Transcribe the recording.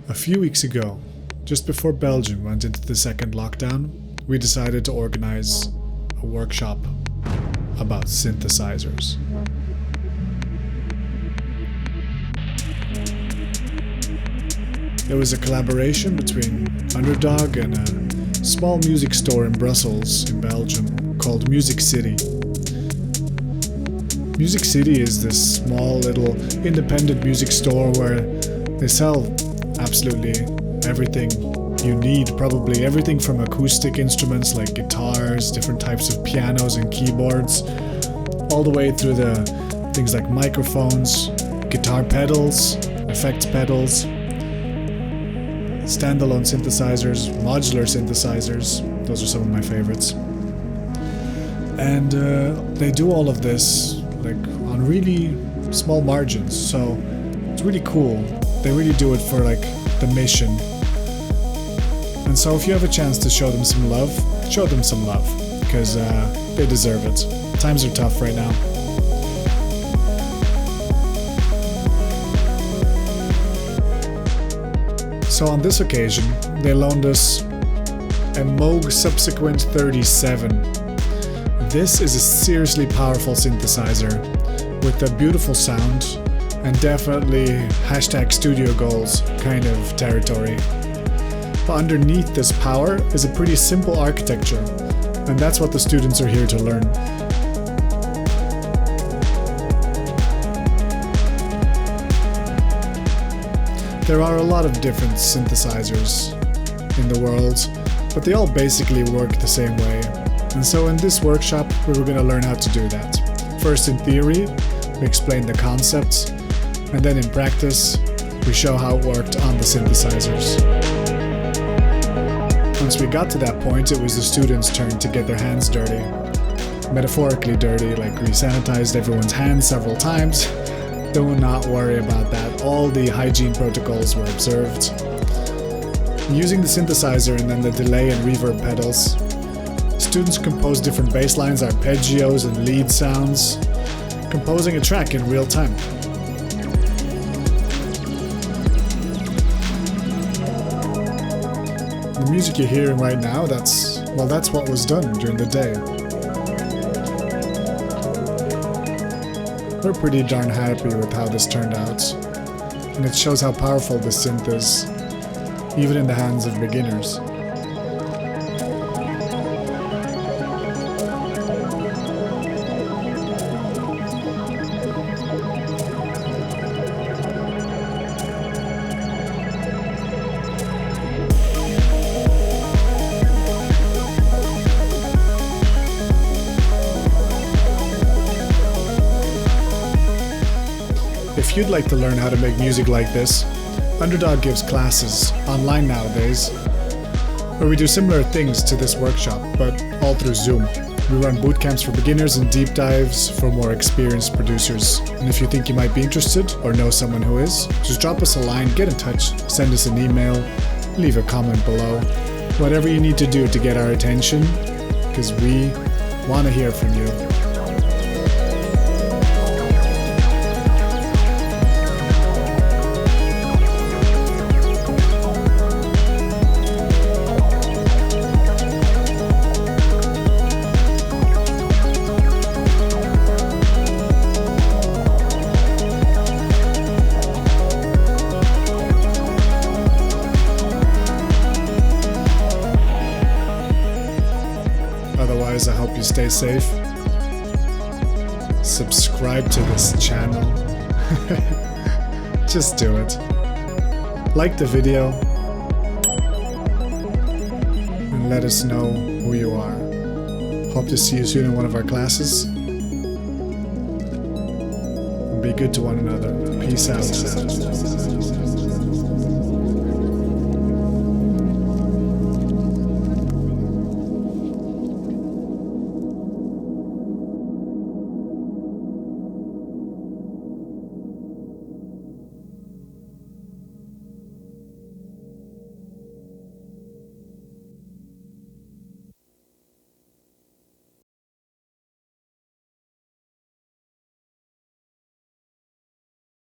A few weeks ago, just before Belgium went into the second lockdown, we decided to organize a workshop about synthesizers. It was a collaboration between Underdog and a small music store in Brussels, in Belgium, called Music City. Music City is this small little independent music store where they sell absolutely everything you need, probably everything from acoustic instruments like guitars, different types of pianos and keyboards, all the way through the things like microphones, guitar pedals, effects pedals, standalone synthesizers, modular synthesizers. Those are some of my favorites. And they do all of this like on really small margins, so it's really cool. They really do it for like the mission. And so if you have a chance to show them some love, show them some love, because they deserve it. Times are tough right now. So on this occasion, they loaned us a Moog Subsequent 37. This is a seriously powerful synthesizer with a beautiful sound and definitely #studio goals kind of territory. But underneath this power is a pretty simple architecture, and that's what the students are here to learn. There are a lot of different synthesizers in the world, but they all basically work the same way. And so in this workshop, we were going to learn how to do that. First in theory, we explain the concepts, and then in practice, we show how it worked on the synthesizers. Once we got to that point, it was the students' turn to get their hands dirty. Metaphorically dirty, like we sanitized everyone's hands several times. Do not worry about that. All the hygiene protocols were observed. Using the synthesizer and then the delay and reverb pedals, students composed different bass lines, arpeggios and lead sounds, composing a track in real time. The music you're hearing right now, that's what was done during the day. We're pretty darn happy with how this turned out, and it shows how powerful this synth is, even in the hands of beginners. If you'd like to learn how to make music like this, Underdog gives classes online nowadays, where we do similar things to this workshop, but all through Zoom. We run boot camps for beginners and deep dives for more experienced producers. And if you think you might be interested or know someone who is, just drop us a line, get in touch, send us an email, leave a comment below. Whatever you need to do to get our attention, because we want to hear from you. Otherwise, I hope you stay safe. Subscribe to this channel. Just do it. Like the video. And let us know who you are. Hope to see you soon in one of our classes. And be good to one another. Peace out.